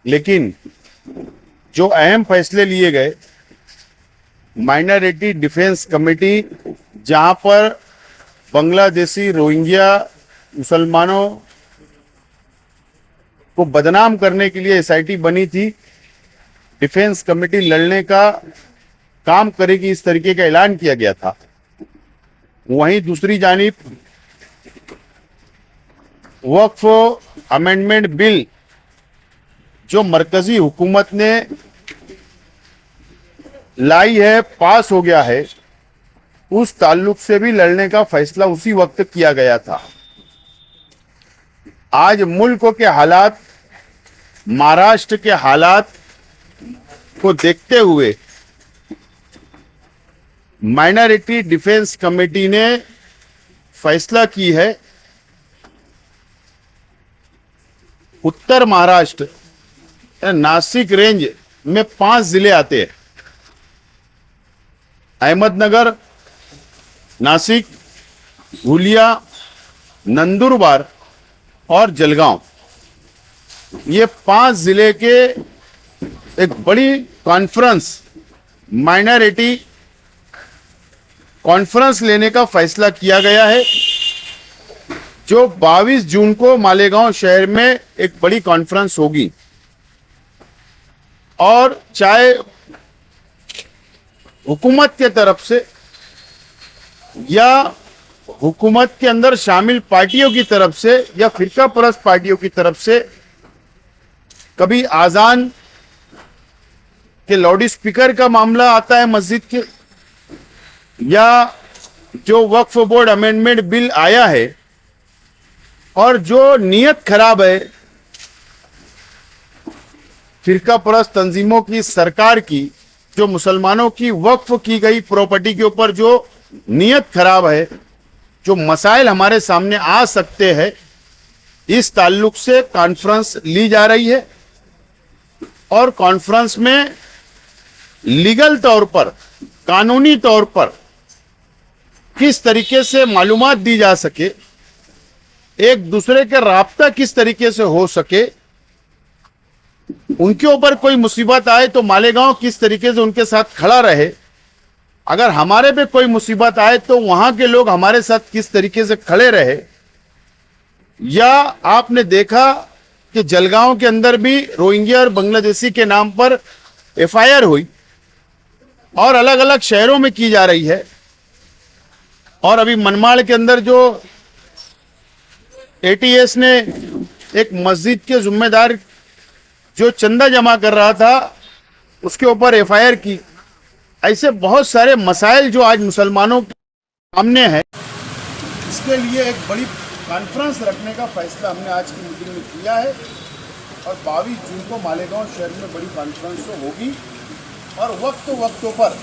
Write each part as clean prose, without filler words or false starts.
लेकिन जो अहम फैसले लिए गए, माइनॉरिटी डिफेंस कमेटी, जहां पर बांग्लादेशी रोहिंग्या मुसलमानों को बदनाम करने के लिए एसआईटी बनी थी, डिफेंस कमेटी लड़ने का काम करेगी, इस तरीके का ऐलान किया गया था। वहीं दूसरी जानिब वक्फ अमेंडमेंट बिल जो मरकजी हुकूमत ने लाई है, पास हो गया है, उस ताल्लुक से भी लड़ने का फैसला उसी वक्त किया गया था। आज मुल्क के हालात, महाराष्ट्र के हालात को देखते हुए माइनॉरिटी डिफेंस कमेटी ने फैसला की है, उत्तर महाराष्ट्र नासिक रेंज में 5 जिले आते हैं, अहमदनगर, नासिक, हुलिया, नंदुरबार और जलगांव। ये 5 जिले के एक बड़ी कॉन्फ्रेंस, माइनॉरिटी कॉन्फ्रेंस लेने का फैसला किया गया है, जो 22 जून को मालेगांव शहर में एक बड़ी कॉन्फ्रेंस होगी। और चाहे हुकूमत के तरफ से या हुकूमत के अंदर शामिल पार्टियों की तरफ से या फिरका परस्त पार्टियों की तरफ से कभी आजान के लाउड स्पीकर का मामला आता है मस्जिद के, या जो वक्फ बोर्ड अमेंडमेंट बिल आया है और जो नीयत खराब है फिरका परस्त तंजीमों की, सरकार की, जो मुसलमानों की वक्फ की गई प्रॉपर्टी के ऊपर जो नीयत खराब है, जो मसाइल हमारे सामने आ सकते हैं, इस ताल्लुक से कॉन्फ्रेंस ली जा रही है। और कॉन्फ्रेंस में लीगल तौर पर, कानूनी तौर पर किस तरीके से मालूमात दी जा सके, एक दूसरे के राब्ता किस तरीके से हो सके, उनके ऊपर कोई मुसीबत आए तो मालेगांव किस तरीके से उनके साथ खड़ा रहे, अगर हमारे पे कोई मुसीबत आए तो वहां के लोग हमारे साथ किस तरीके से खड़े रहे। या आपने देखा कि जलगांव के अंदर भी रोहिंग्या और बांग्लादेशी के नाम पर एफआईआर हुई और अलग अलग शहरों में की जा रही है। और अभी मनमाड़ के अंदर जो एटीएस ने एक मस्जिद के जिम्मेदार जो चंदा जमा कर रहा था उसके ऊपर एफआईआर की। ऐसे बहुत सारे मसाइल जो आज मुसलमानों के सामने है, इसके लिए एक बड़ी कॉन्फ्रेंस रखने का फैसला हमने आज की मीटिंग में किया है। और 22 जून को मालेगांव शहर में बड़ी कॉन्फ्रेंस तो होगी और वक्तों पर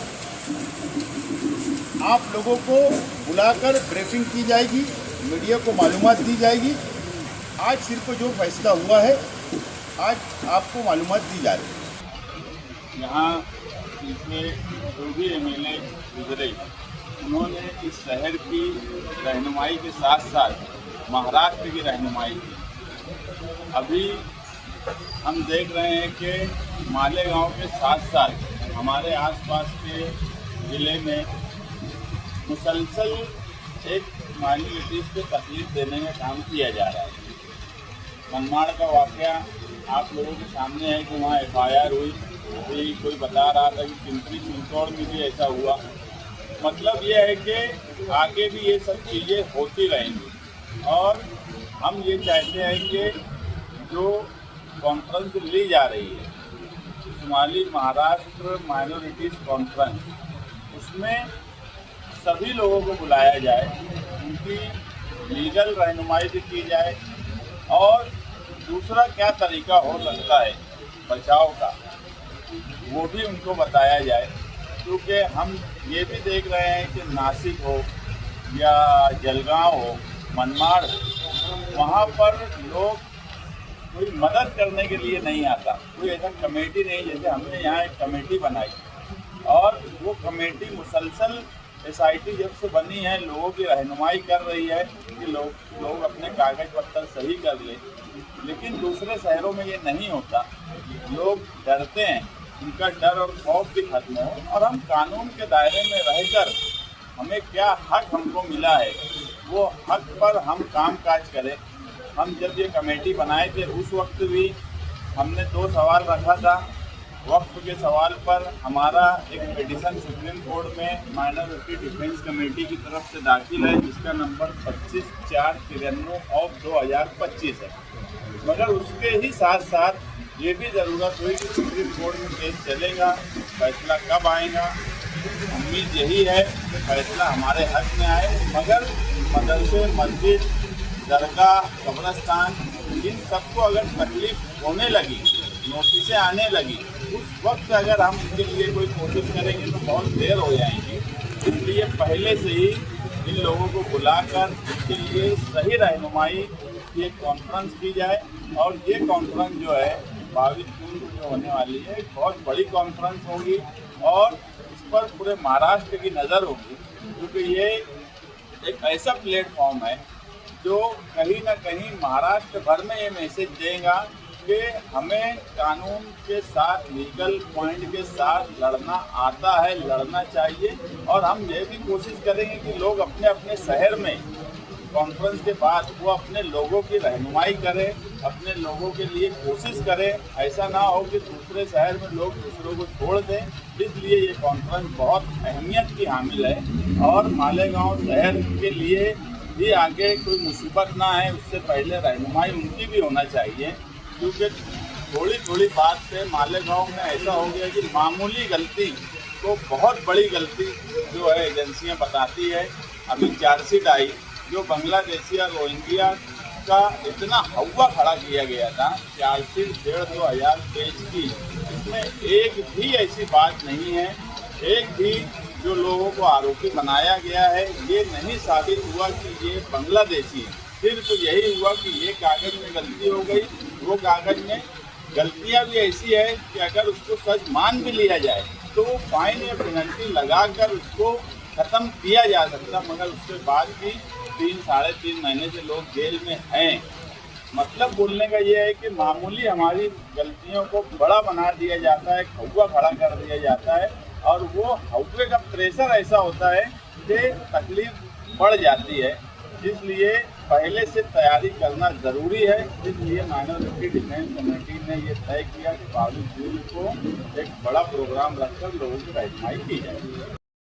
आप लोगों को बुलाकर ब्रीफिंग की जाएगी, मीडिया को मालूमात दी जाएगी। आज सिर्फ जो फैसला हुआ है आज आपको मालूमात दी जा रही है। यहाँ पिछले जो भी एमएलए गुजरे, उन्होंने इस शहर की रहनुमाई के साथ साथ महाराष्ट्र की रहनुमाई की। अभी हम देख रहे हैं कि मालेगांव के साथ साथ हमारे आसपास के ज़िले में मुसलसल एक माइनॉरिटीज़ को तकलीफ देने का काम किया जा रहा है। मनमाड़ का वाक़या आप लोगों के सामने है कि वहाँ एफआईआर हुई, अभी कोई बता रहा था कि पिंपरी चिंचौड़ में भी ऐसा हुआ। मतलब ये है कि आगे भी ये सब चीज़ें होती रहेंगी और हम ये चाहते हैं कि जो कॉन्फ्रेंस ली जा रही है, शुमाली महाराष्ट्र माइनॉरिटीज़ कॉन्फ्रेंस, उसमें सभी लोगों को बुलाया जाए, उनकी लीगल रहनुमाई भी की जाए और दूसरा क्या तरीका हो सकता है बचाव का वो भी उनको बताया जाए। क्योंकि हम ये भी देख रहे हैं कि नासिक हो या जलगांव हो, मनमाड़ हो, वहाँ पर लोग कोई मदद करने के लिए नहीं आता, कोई ऐसा कमेटी नहीं। जैसे हमने यहाँ एक कमेटी बनाई और वो कमेटी मुसलसल SIT जब से बनी है लोगों की रहनुमाई कर रही है कि लोग अपने कागज पत्तर सही कर ले, लेकिन दूसरे शहरों में ये नहीं होता। लोग डरते हैं, उनका डर और खौफ भी खत्म हो और हम कानून के दायरे में रहकर हमें क्या हक हमको मिला है वो हक पर हम काम काज करें। हम जब ये कमेटी बनाए थे उस वक्त भी हमने 2 सवाल रखा था। वक्फ के सवाल पर हमारा एक पिटीशन सुप्रीम कोर्ट में माइनॉरिटी डिफेंस कमेटी की तरफ से दाखिल है, जिसका नंबर 25/493/2025 है। मगर उसके ही साथ साथ ये भी ज़रूरत हुई कि सुप्रीम कोर्ट में केस चलेगा, फैसला कब आएगा। उम्मीद यही है कि फैसला हमारे हक में आए, मगर मदरसे, मस्जिद, दरगाह, कब्रस्तान, इन सबको अगर तकलीफ होने लगी, नोटिसें आने लगी, उस वक्त अगर हम उनके लिए कोई कोशिश करेंगे तो बहुत देर हो जाएंगी। इसलिए पहले से ही इन लोगों को बुलाकर इनके लिए सही रहनुमाई की एक कॉन्फ्रेंस की जाए। और ये कॉन्फ्रेंस जो है 22 जून को होने वाली है, एक बहुत बड़ी कॉन्फ्रेंस होगी और इस पर पूरे महाराष्ट्र की नज़र होगी, क्योंकि ये एक ऐसा प्लेटफॉर्म है जो कहीं ना कहीं महाराष्ट्र भर में ये मैसेज देगा कि हमें कानून के साथ, लीगल पॉइंट के साथ लड़ना आता है, लड़ना चाहिए। और हम ये भी कोशिश करेंगे कि लोग अपने अपने शहर में कॉन्फ्रेंस के बाद वो अपने लोगों की रहनुमाई करें, अपने लोगों के लिए कोशिश करें। ऐसा ना हो कि दूसरे शहर में लोग दूसरों को छोड़ दें। इसलिए ये कॉन्फ्रेंस बहुत अहमियत की हामिल है और मालेगांव शहर के लिए भी आगे कोई मुसीबत ना है, उससे पहले रहनुमाई उनकी भी होना चाहिए। क्योंकि थोड़ी थोड़ी बात से मालेगांव में ऐसा हो गया कि मामूली गलती को बहुत बड़ी गलती जो है एजेंसियां बताती है। अभी चार्जशीट आई जो बांग्लादेशी और रोहिंग्या का इतना हवा खड़ा किया गया था, चार्जशीट 1,500-2 हज़ार पेज की, इसमें एक भी ऐसी बात नहीं है, एक भी जो लोगों को आरोपी बनाया गया है ये नहीं साबित हुआ कि ये बांग्लादेशी है। सिर्फ यही हुआ कि ये कागज़ में गलती हो गई, वो कागज़ में गलतियाँ भी ऐसी है कि अगर उसको सच मान भी लिया जाए तो फाइन या पेनल्टी लगाकर उसको ख़त्म किया जा सकता, मगर उसके बाद भी 3-3.5 महीने से लोग जेल में हैं। मतलब बोलने का ये है कि मामूली हमारी गलतियों को बड़ा बना दिया जाता है, हवा खड़ा कर दिया जाता है और वो हवे का प्रेशर ऐसा होता है कि तकलीफ बढ़ जाती है। इसलिए पहले से तैयारी करना ज़रूरी है। इसलिए माइनॉरिटी डिफेंस कमेटी ने ये तय किया कि 22 जून को एक बड़ा प्रोग्राम रखकर लोगों की रहनुमाई की जाएगी।